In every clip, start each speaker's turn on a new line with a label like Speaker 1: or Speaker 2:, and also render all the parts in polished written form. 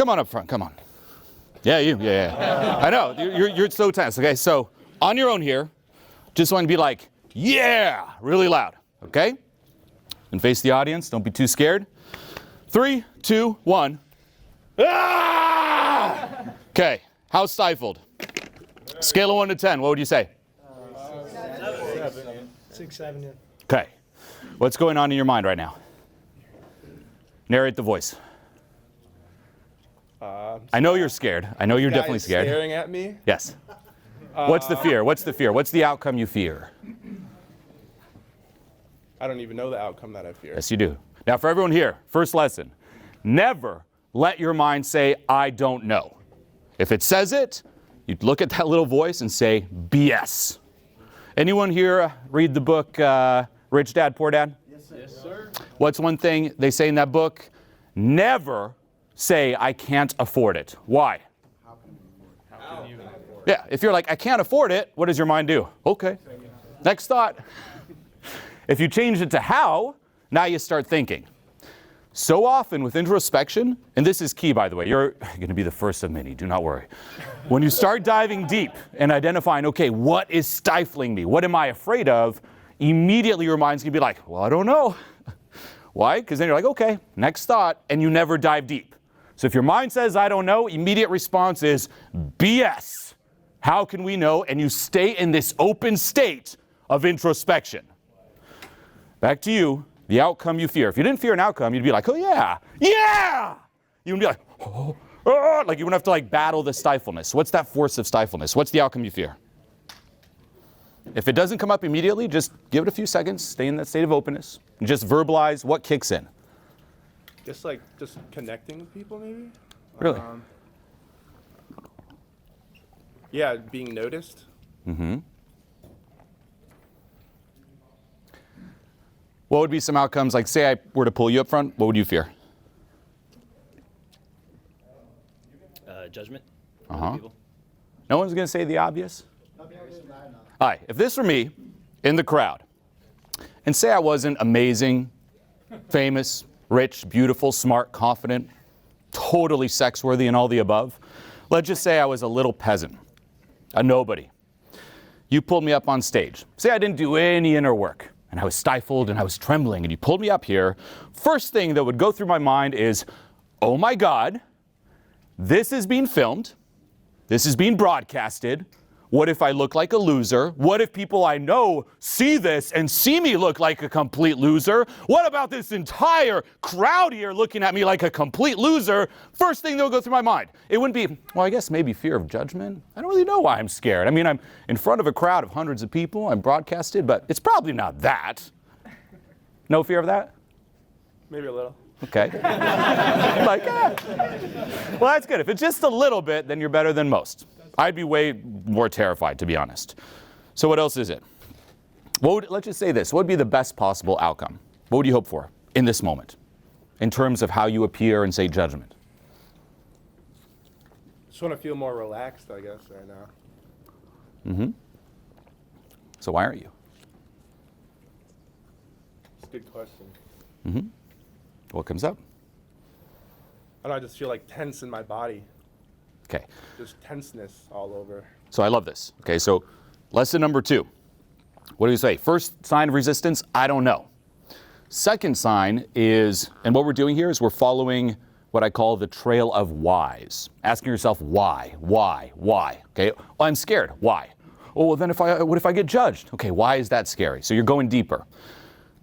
Speaker 1: Come on up front, come on. Yeah, you, yeah. I know, you're so tense, okay? So, on your own here, just want to be like, yeah, really loud, okay? And face the audience, don't be too scared. 3, 2, 1. Ah! Okay, how stifled? Scale of 1 to 10, what would you say?
Speaker 2: 6, 7, yeah.
Speaker 1: Okay, what's going on in your mind right now? Narrate the voice. I know you're scared. I know you're definitely scared.
Speaker 3: Staring at me?
Speaker 1: Yes. What's the fear? What's the fear? What's the outcome you fear?
Speaker 3: I don't even know the outcome that I fear.
Speaker 1: Yes, you do. Now, for everyone here, first lesson. Never let your mind say, I don't know. If it says it, you look at that little voice and say, BS. Anyone here read the book Rich Dad, Poor Dad?
Speaker 2: Yes, sir. Yes, sir.
Speaker 1: What's one thing they say in that book? Never say, I can't afford it. Why?
Speaker 3: How can you even afford it?
Speaker 1: Yeah, if you're like, I can't afford it, what does your mind do? Okay. Next thought. If you change it to how, now you start thinking. So often with introspection, and this is key, by the way, you're going to be the first of many, do not worry. When you start diving deep and identifying, okay, what is stifling me? What am I afraid of? Immediately your mind's going to be like, well, I don't know. Why? Because then you're like, okay, next thought, and you never dive deep. So if your mind says, I don't know, immediate response is BS. How can we know? And you stay in this open state of introspection. Back to you, the outcome you fear. If you didn't fear an outcome, you'd be like, oh yeah, yeah! You would be like, oh, oh, like you wouldn't have to like battle the stifleness. What's that force of stifleness? What's the outcome you fear? If it doesn't come up immediately, just give it a few seconds, stay in that state of openness, and just verbalize what kicks in.
Speaker 3: Just connecting with people, maybe?
Speaker 1: Really?
Speaker 3: Yeah, being noticed.
Speaker 1: Mm-hmm. What would be some outcomes? Like, say I were to pull you up front, what would you fear?
Speaker 4: Judgment.
Speaker 1: Uh-huh. No one's going to say the obvious? All right, if this were me in the crowd, and say I wasn't amazing, famous, rich, beautiful, smart, confident, totally sex-worthy and all the above, let's just say I was a little peasant, a nobody. You pulled me up on stage. Say I didn't do any inner work, and I was stifled and I was trembling, and you pulled me up here. First thing that would go through my mind is, oh my God, this is being filmed. This is being broadcasted. What if I look like a loser? What if people I know see this and see me look like a complete loser? What about this entire crowd here looking at me like a complete loser? First thing that would go through my mind. It wouldn't be, well, I guess maybe fear of judgment. I don't really know why I'm scared. I mean, I'm in front of a crowd of hundreds of people. I'm broadcasted, but it's probably not that. No fear of that?
Speaker 3: Maybe a little.
Speaker 1: Okay. Like, well, that's good. If it's just a little bit, then you're better than most. I'd be way more terrified, to be honest. So what else is it? Let's just say this. What would be the best possible outcome? What would you hope for in this moment in terms of how you appear and say judgment?
Speaker 3: Just want to feel more relaxed, I guess, right now.
Speaker 1: Mm-hmm. So why aren't you?
Speaker 3: It's a good question.
Speaker 1: Mm-hmm. What comes up?
Speaker 3: I don't know, I just feel like tense in my body.
Speaker 1: Okay.
Speaker 3: Just tenseness all over.
Speaker 1: So I love this. Okay, so lesson number 2. What do you say? First sign of resistance, I don't know. Second sign is, and what we're doing here is we're following what I call the trail of whys. Asking yourself why? Okay, well, I'm scared. Why? Oh, well then what if I get judged? Okay, why is that scary? So you're going deeper.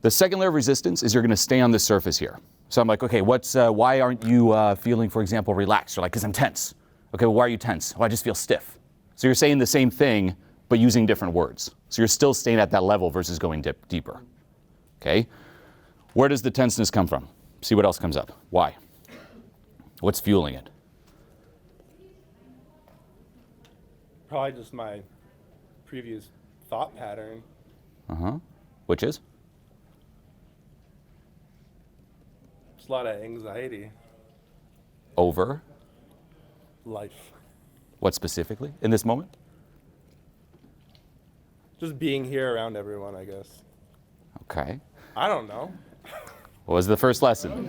Speaker 1: The second layer of resistance is you're going to stay on the surface here. So I'm like, okay, why aren't you feeling, for example, relaxed? You're like, because I'm tense. Okay, well, why are you tense? Well, I just feel stiff. So you're saying the same thing, but using different words. So you're still staying at that level versus going deeper. Okay? Where does the tenseness come from? See what else comes up. Why? What's fueling it?
Speaker 3: Probably just my previous thought pattern.
Speaker 1: Uh-huh. Which is?
Speaker 3: Just a lot of anxiety.
Speaker 1: Over?
Speaker 3: Life.
Speaker 1: What specifically in this moment?
Speaker 3: Just being here around everyone, I guess.
Speaker 1: Okay.
Speaker 3: I don't know.
Speaker 1: What was the first lesson?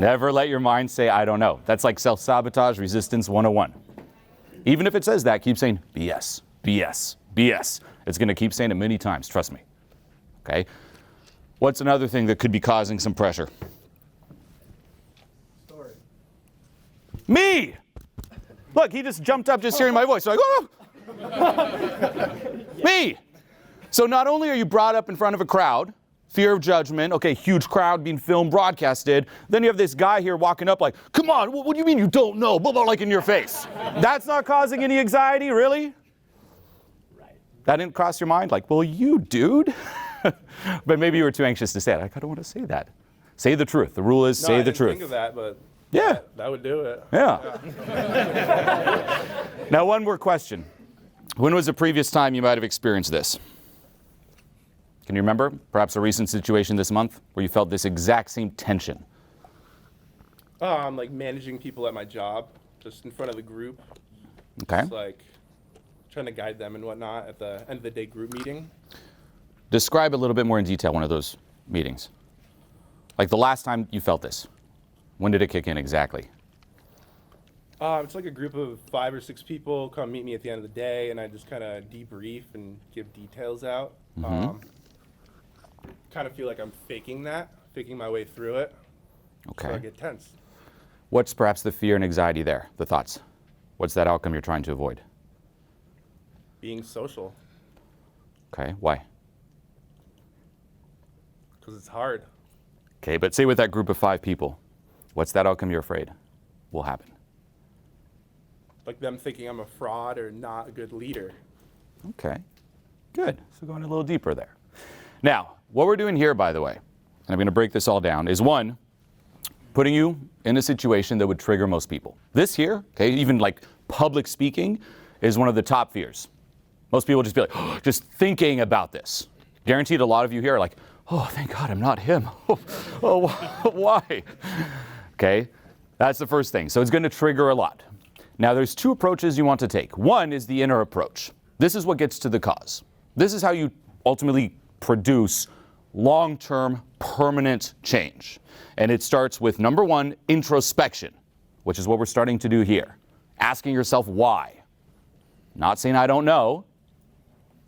Speaker 1: Never let your mind say, I don't know. That's like self-sabotage resistance 101. Even if it says that, keep saying BS, BS, BS. It's going to keep saying it many times, trust me. Okay? What's another thing that could be causing some pressure?
Speaker 3: Story.
Speaker 1: Me! Look, he just jumped up just hearing my voice. So like, oh! Me! So not only are you brought up in front of a crowd, fear of judgment, okay, huge crowd being filmed, broadcasted, then you have this guy here walking up like, come on, what do you mean you don't know? Blah, blah, like in your face. That's not causing any anxiety, really?
Speaker 2: Right.
Speaker 1: That didn't cross your mind? Like, well, you dude. But maybe you were too anxious to say it. I don't want to say that. Say the truth. The rule is say the truth.
Speaker 3: I didn't think of that, but
Speaker 1: Yeah.
Speaker 3: that would do it.
Speaker 1: Yeah. Now, one more question. When was the previous time you might have experienced this? Can you remember? Perhaps a recent situation this month where you felt this exact same tension.
Speaker 3: Like managing people at my job, just in front of the group.
Speaker 1: Okay.
Speaker 3: Just like trying to guide them and whatnot at the end of the day group meeting.
Speaker 1: Describe a little bit more in detail one of those meetings. Like the last time you felt this. When did it kick in exactly?
Speaker 3: It's like a group of 5 or 6 people come meet me at the end of the day, and I just kind of debrief and give details out. Kind of feel like I'm faking my way through it.
Speaker 1: Okay.
Speaker 3: So I get tense.
Speaker 1: What's perhaps the fear and anxiety there, the thoughts? What's that outcome you're trying to avoid?
Speaker 3: Being social,
Speaker 1: Okay, why?
Speaker 3: because it's hard.
Speaker 1: Okay, but say with that group of 5 people, what's that outcome you're afraid will happen?
Speaker 3: Like them thinking I'm a fraud or not a good leader.
Speaker 1: Okay, good. So going a little deeper there. Now, what we're doing here, by the way, and I'm going to break this all down, is one, putting you in a situation that would trigger most people. This here, okay, even like public speaking, is one of the top fears. Most people just be like, oh, just thinking about this. Guaranteed a lot of you here are like, oh, thank God I'm not him. Oh, why? Okay, that's the first thing. So it's going to trigger a lot. Now, there's 2 approaches you want to take. One is the inner approach. This is what gets to the cause. This is how you ultimately produce long-term, permanent change. And it starts with, number 1, introspection, which is what we're starting to do here. Asking yourself why. Not saying I don't know.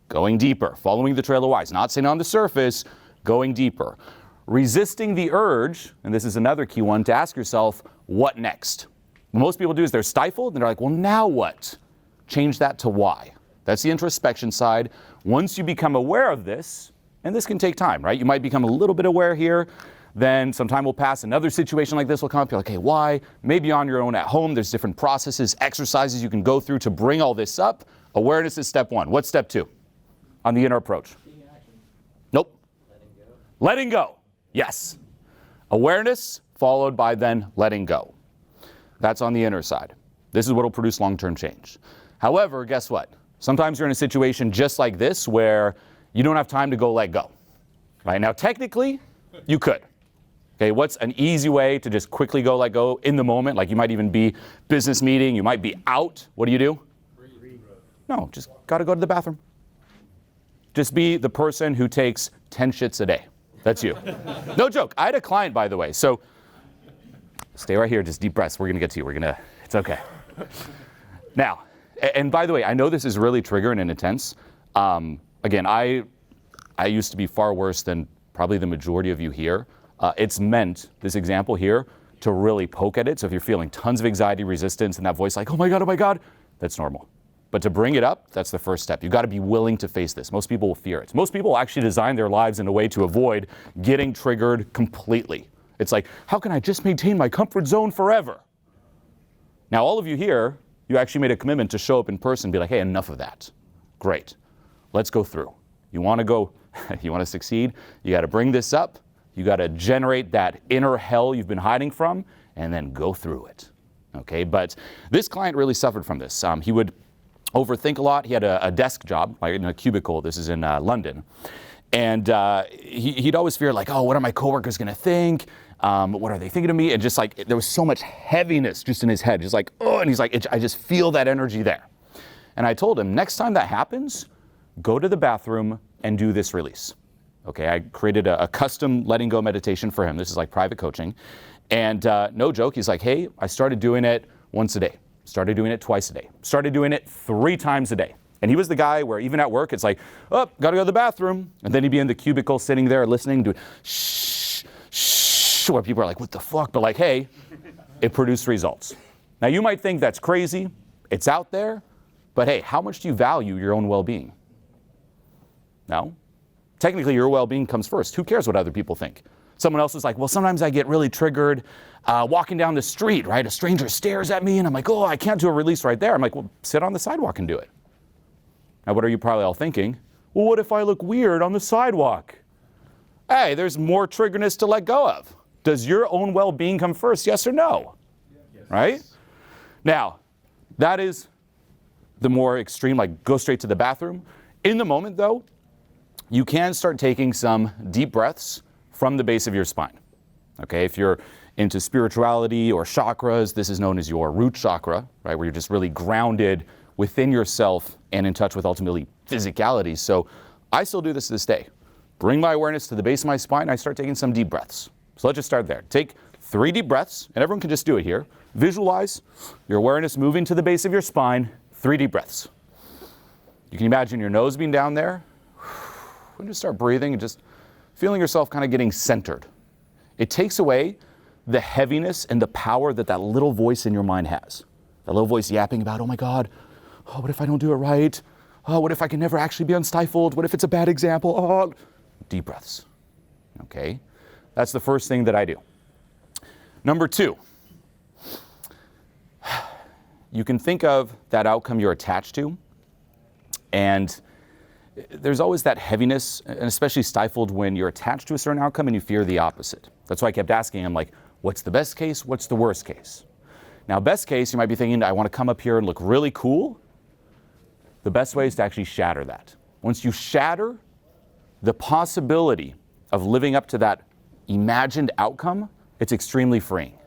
Speaker 1: Going deeper, following the trail of whys. Not saying on the surface, going deeper. Resisting the urge, and this is another key one, to ask yourself, what next? What most people do is they're stifled, and they're like, well, now what? Change that to why. That's the introspection side. Once you become aware of this, and this can take time, right? You might become a little bit aware here, then some time will pass, another situation like this will come up, you're like, hey, why? Maybe on your own at home, there's different processes, exercises you can go through to bring all this up. Awareness is step 1. What's step 2 on the inner approach? Nope. Letting go. Yes. Awareness followed by then letting go. That's on the inner side. This is what will produce long-term change. However, guess what? Sometimes you're in a situation just like this where you don't have time to go let go. Right? Now, technically, you could. Okay, what's an easy way to just quickly go let go in the moment? Like you might even be business meeting, you might be out. What do? No, just got to go to the bathroom. Just be the person who takes 10 shits a day. That's you. No joke. I had a client, by the way. So stay right here, just deep breaths. We're going to get to you. It's okay. Now, and by the way, I know this is really triggering and intense. Again, I used to be far worse than probably the majority of you here. It's meant, this example here, to really poke at it. So if you're feeling tons of anxiety, resistance, and that voice like, oh my God, that's normal. But to bring it up, that's the first step. You've got to be willing to face this. Most people will fear it. Most people will actually design their lives in a way to avoid getting triggered completely. It's like, how can I just maintain my comfort zone forever? Now, all of you here, you actually made a commitment to show up in person and be like, hey, enough of that. Great. Let's go through. You want to succeed, you got to bring this up. You got to generate that inner hell you've been hiding from and then go through it. Okay, but this client really suffered from this. He would overthink a lot. He had a desk job, like in a cubicle. This is in London. And he'd always fear like, oh, what are my coworkers going to think? What are they thinking of me? And just like, there was so much heaviness just in his head. Just like, oh, and he's like, I just feel that energy there. And I told him, next time that happens, go to the bathroom and do this release. Okay, I created a custom letting go meditation for him. This is like private coaching. And no joke, he's like, hey, I started doing it once a day. Started doing it twice a day. Started doing it 3 times a day. And he was the guy where even at work, it's like, oh, gotta go to the bathroom. And then he'd be in the cubicle sitting there listening, doing shh, shh, where people are like, what the fuck? But like, hey, it produced results. Now you might think that's crazy. It's out there. But hey, how much do you value your own well-being? No. Technically, your well-being comes first. Who cares what other people think? Someone else is like, well, sometimes I get really triggered walking down the street, right? A stranger stares at me and I'm like, oh, I can't do a release right there. I'm like, well, sit on the sidewalk and do it. Now, what are you probably all thinking? Well, what if I look weird on the sidewalk? Hey, there's more triggerness to let go of. Does your own well-being come first, yes or no? Yes. Right? Now, that is the more extreme, like go straight to the bathroom. In the moment, though, you can start taking some deep breaths from the base of your spine. Okay, if you're into spirituality or chakras, this is known as your root chakra, right, where you're just really grounded within yourself and in touch with ultimately physicality. So I still do this to this day. Bring my awareness to the base of my spine, I start taking some deep breaths. So let's just start there. Take 3 deep breaths, and everyone can just do it here. Visualize your awareness moving to the base of your spine, 3 deep breaths. You can imagine your nose being down there, and just start breathing and just feeling yourself kind of getting centered. It takes away the heaviness and the power that that little voice in your mind has. That little voice yapping about, oh my God, oh, what if I don't do it right? Oh, what if I can never actually be unstifled? What if it's a bad example? Oh, deep breaths. Okay, that's the first thing that I do. Number 2, you can think of that outcome you're attached to, and there's always that heaviness, and especially stifled when you're attached to a certain outcome and you fear the opposite. That's why I kept asking him, like, what's the best case? What's the worst case? Now, best case, you might be thinking, I want to come up here and look really cool. The best way is to actually shatter that. Once you shatter the possibility of living up to that imagined outcome, it's extremely freeing.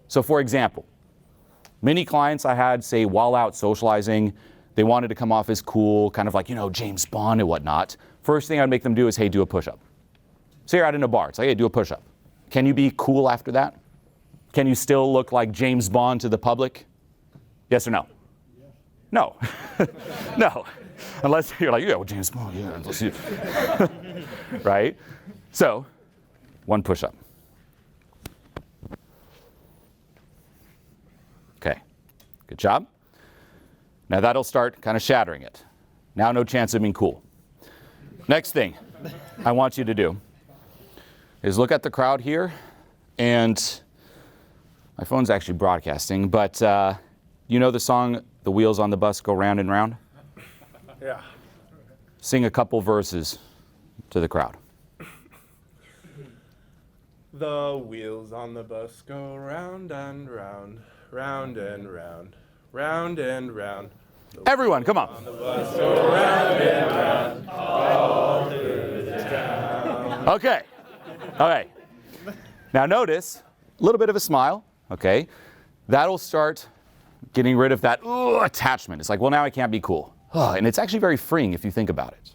Speaker 1: So for example, many clients I had say while out socializing, they wanted to come off as cool, kind of like, James Bond and whatnot. First thing I'd make them do is, hey, do a push-up. Say you're out in a bar, it's like, hey, do a push-up. Can you be cool after that? Can you still look like James Bond to the public? Yes or no? Yes. No. No. Unless you're like, yeah, well, James Bond, yeah, let's see. Right? So, 1 push-up. Okay, good job. Now that'll start kind of shattering it. Now no chance of being cool. Next thing I want you to do is look at the crowd here, and my phone's actually broadcasting, but you know the song, The Wheels on the Bus Go Round and Round?
Speaker 3: Yeah.
Speaker 1: Sing a couple verses to the crowd.
Speaker 3: The wheels on the bus go round and round, round and round, round and round.
Speaker 1: Everyone, come on.
Speaker 3: The bus go round and round, all through the town.
Speaker 1: Okay. All right. Now notice a little bit of a smile. Okay. That'll start getting rid of that attachment. It's like, well, now I can't be cool. And it's actually very freeing if you think about it.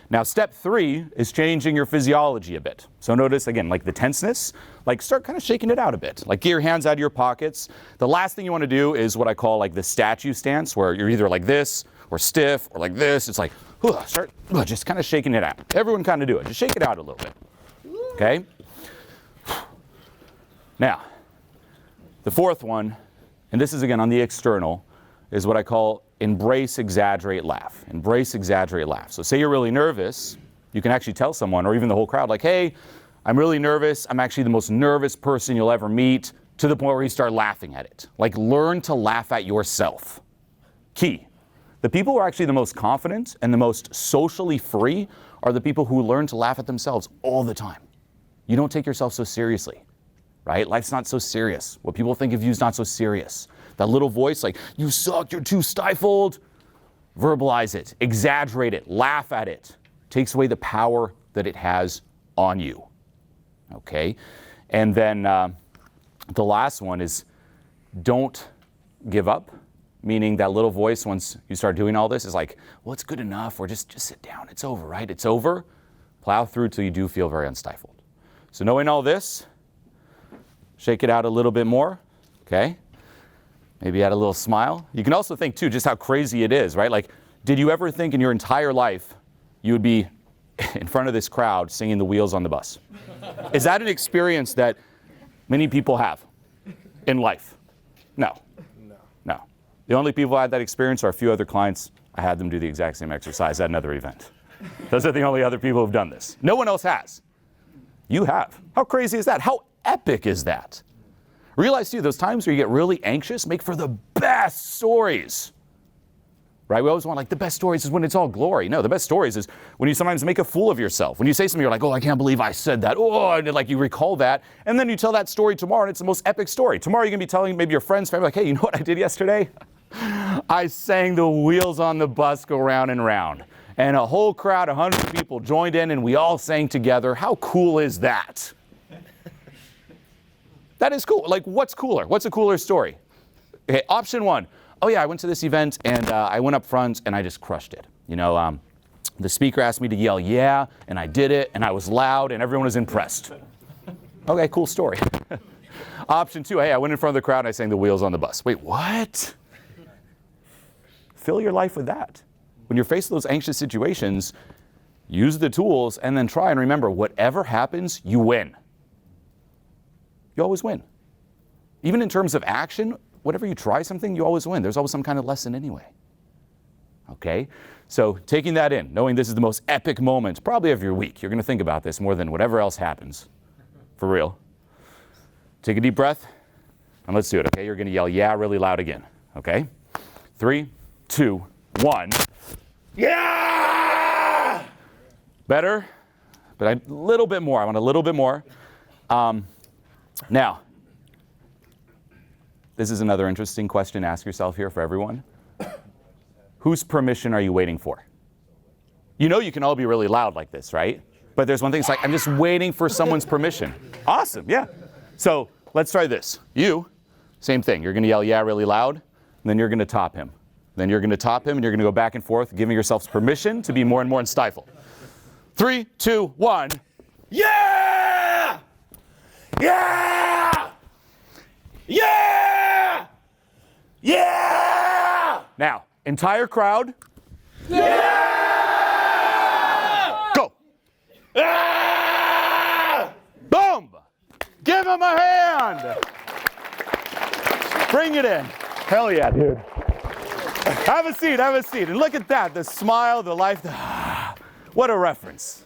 Speaker 1: Now, step 3 is changing your physiology a bit. So notice, again, like the tenseness, like start kind of shaking it out a bit. Like get your hands out of your pockets. The last thing you want to do is what I call like the statue stance, where you're either like this or stiff or like this. It's like, start just kind of shaking it out. Everyone kind of do it. Just shake it out a little bit. Okay? Now, the 4th one, and this is again on the external, is what I call embrace, exaggerate, laugh. Embrace, exaggerate, laugh. So say you're really nervous, you can actually tell someone, or even the whole crowd, like, hey, I'm really nervous. I'm actually the most nervous person you'll ever meet, to the point where you start laughing at it. Like, learn to laugh at yourself. Key. The people who are actually the most confident and the most socially free are the people who learn to laugh at themselves all the time. You don't take yourself so seriously, right? Life's not so serious. What people think of you is not so serious. That little voice like, you suck, you're too stifled. Verbalize it, exaggerate it, laugh at it. Takes away the power that it has on you. Okay? And then the last one is don't give up. Meaning that little voice, once you start doing all this, is like, well, it's good enough, or just sit down. It's over, right? It's over. Plow through till you do feel very unstifled. So knowing all this, shake it out a little bit more, okay? Maybe add a little smile. You can also think, too, just how crazy it is, right? Like, did you ever think in your entire life you would be in front of this crowd singing The Wheels on the Bus? Is that an experience that many people have in life? No. No. The only people who had that experience are a few other clients. I had them do the exact same exercise at another event. Those are the only other people who've done this. No one else has. You have. How crazy is that? How epic is that? Realize, too, those times where you get really anxious make for the best stories. Right? We always want, like, the best stories is when it's all glory. No, the best stories is when you sometimes make a fool of yourself. When you say something, you're like, oh, I can't believe I said that. Oh, and like you recall that. And then you tell that story tomorrow, and it's the most epic story. Tomorrow you're going to be telling maybe your friends, family, like, hey, you know what I did yesterday? I sang The Wheels on the Bus Go Round and Round. And a whole crowd, 100 people joined in, and we all sang together. How cool is that? That is cool. Like, what's cooler? What's a cooler story? Okay, option one. Oh, yeah, I went to this event, and I went up front, and I just crushed it. You know, the speaker asked me to yell, yeah, and I did it, and I was loud, and everyone was impressed. Okay, cool story. Option two, hey, I went in front of the crowd, and I sang The Wheels on the Bus. Wait, what? Fill your life with that. When you're faced with those anxious situations, use the tools, and then try and remember, whatever happens, you win. You always win. Even in terms of action, whenever you try something, you always win. There's always some kind of lesson anyway. Okay? So taking that in, knowing this is the most epic moment, probably of your week. You're going to think about this more than whatever else happens. For real. Take a deep breath, and let's do it, okay? You're going to yell, yeah, really loud again. Okay? 3, 2, 1. Yeah! Better, but a little bit more. I want a little bit more. Now, this is another interesting question to ask yourself here for everyone. Whose permission are you waiting for? You know you can all be really loud like this, right? But there's one thing, it's like, I'm just waiting for someone's permission. Awesome, yeah. So let's try this. You, same thing. You're going to yell, yeah, really loud, and then you're going to top him. Then you're going to top him, and you're going to go back and forth, giving yourselves permission to be more and more unstifled. 3, 2, 1. Yeah! Yeah! Yeah! Yeah! Now, entire crowd. Yeah! Go! Ah! Boom! Give him a hand! Bring it in. Hell yeah, dude. Have a seat, have a seat. And look at that, the smile, the life. What a reference.